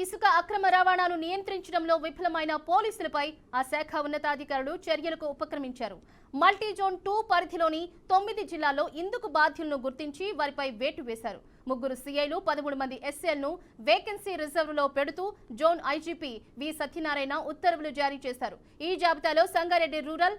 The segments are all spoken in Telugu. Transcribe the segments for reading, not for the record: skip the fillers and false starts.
ఇసుక అక్రమ రవాణాను నియంత్రించడంలో విఫలమైన పోలీసులపై ఆ శాఖ ఉన్నతాధికారులు చర్యలకు ఉపక్రమించారు. మల్టీ జోన్ 2 పరిధిలోని 9 జిల్లాల్లో ఇందుకు బాధ్యులను గుర్తించి వారిపై వేటు వేశారు. 3 సీఐలు 13 మంది ఎస్ఎల్ను వేకెన్సీ రిజర్వ్లో పెడుతూ జోన్ ఐజీపీ వి సత్యనారాయణ ఉత్తర్వులు జారీ చేశారు. ఈ జాబితాలో సంగారెడ్డి రూరల్,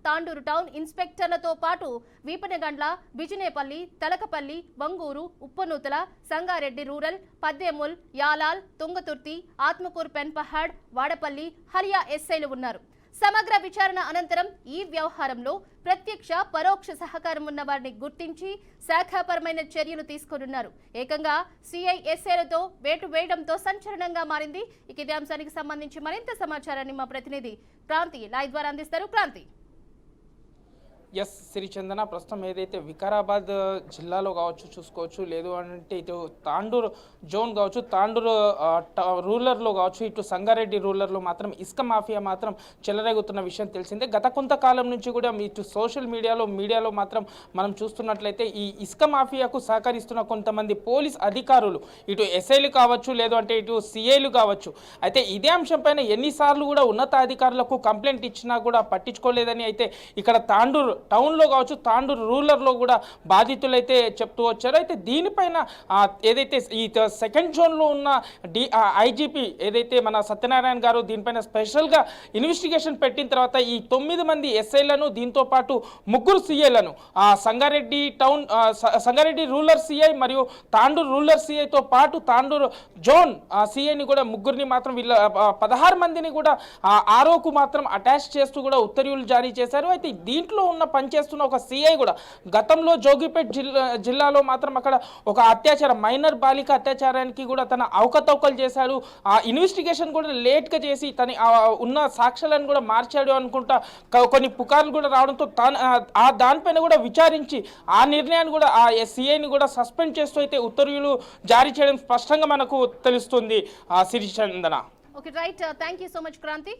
తాండూరు టౌన్ ఇన్స్పెక్టర్లతో పాటు వీపనగండ్ల, బిజినేపల్లి, తలకపల్లి, వంగూరు, ఉప్పనూతల, సంగారెడ్డి రూరల్, పద్దేముల్, యాలాల్, తుంగతుర్తి, ఆత్మకూరు, పెన్పహాడ్, వాడపల్లి, హరియా ఎస్ఐలు ఉన్నారు. సమగ్ర విచారణ అనంతరం ఈ వ్యవహారంలో ప్రత్యక్ష పరోక్ష సహకారం ఉన్న వారిని గుర్తించి శాఖాపరమైన చర్యలు తీసుకున్నారు. ఏకంగా సిఐఎస్ఏలతో వేటు వేయడంతో సంచలనంగా మారింది. ఇదే అంశానికి సంబంధించి మరింత సమాచారాన్ని మా ప్రతినిధి క్రాంతి లైవ్ ద్వారా అందిస్తారు. క్రాంతి. ఎస్ సిరిచందన, ప్రస్తుతం ఏదైతే వికారాబాద్ జిల్లాలో కావచ్చు చూసుకోవచ్చు, లేదు అంటే ఇటు తాండూరు జోన్ కావచ్చు, తాండూరు రూరల్లో కావచ్చు, ఇటు సంగారెడ్డి రూరల్లో మాత్రం ఇసుక మాఫియా మాత్రం చెలరేగుతున్న విషయం తెలిసిందే. గత కొంతకాలం నుంచి కూడా ఇటు సోషల్ మీడియాలో మాత్రం మనం చూస్తున్నట్లయితే ఈ ఇసుక మాఫియాకు సహకరిస్తున్న కొంతమంది పోలీస్ అధికారులు, ఇటు ఎస్ఐలు కావచ్చు, లేదు అంటే ఇటు సిఐలు కావచ్చు, అయితే ఇదే అంశంపైన ఎన్నిసార్లు కూడా ఉన్నతాధికారులకు కంప్లైంట్ ఇచ్చినా కూడా పట్టించుకోలేదని అయితే ఇక్కడ తాండూరు టౌన్లో కావచ్చు, తాండూరు రూరల్లో కూడా బాధితులైతే చెప్తూ వచ్చారు. అయితే దీనిపైన ఏదైతే ఈ సెకండ్ జోన్లో ఉన్న ఐజీపీ ఏదైతే మన సత్యనారాయణ గారు దీనిపైన స్పెషల్గా ఇన్వెస్టిగేషన్ పెట్టిన తర్వాత ఈ 9 మంది ఎస్ఐలను, దీంతో పాటు 3 సిఐలను, సంగారెడ్డి రూరల్ సిఐ మరియు తాండూరు రూరల్ సిఐతో పాటు తాండూరు జోన్ సిఐని కూడా 3 మాత్రం వీళ్ళ 16 మందిని కూడా ఆరోకు మాత్రం అటాచ్ చేస్తూ కూడా ఉత్తర్వులు జారీ చేశారు. అయితే దీంట్లో ఉన్న పనిచేస్తున్న ఒక సిఐ కూడా గతంలో జోగిపేట్ జిల్లాలో మాత్రం అక్కడ ఒక మైనర్ బాలిక అత్యాచారానికి కూడా తన అవకతవకలు చేశాడు. ఆ ఇన్వెస్టిగేషన్ కూడా లేట్గా చేసి తన ఉన్న సాక్ష్యాలను కూడా మార్చాడు అనుకుంటా కొన్ని పుకార్లు కూడా రావడంతో దానిపైన కూడా విచారించి ఆ నిర్ణయాన్ని కూడా ఆ సిఐని కూడా సస్పెండ్ చేస్తూ అయితే ఉత్తర్వులు జారీ చేయడం స్పష్టంగా మనకు తెలుస్తుంది. Sirichandana. Okay right, thank you so much Kranti.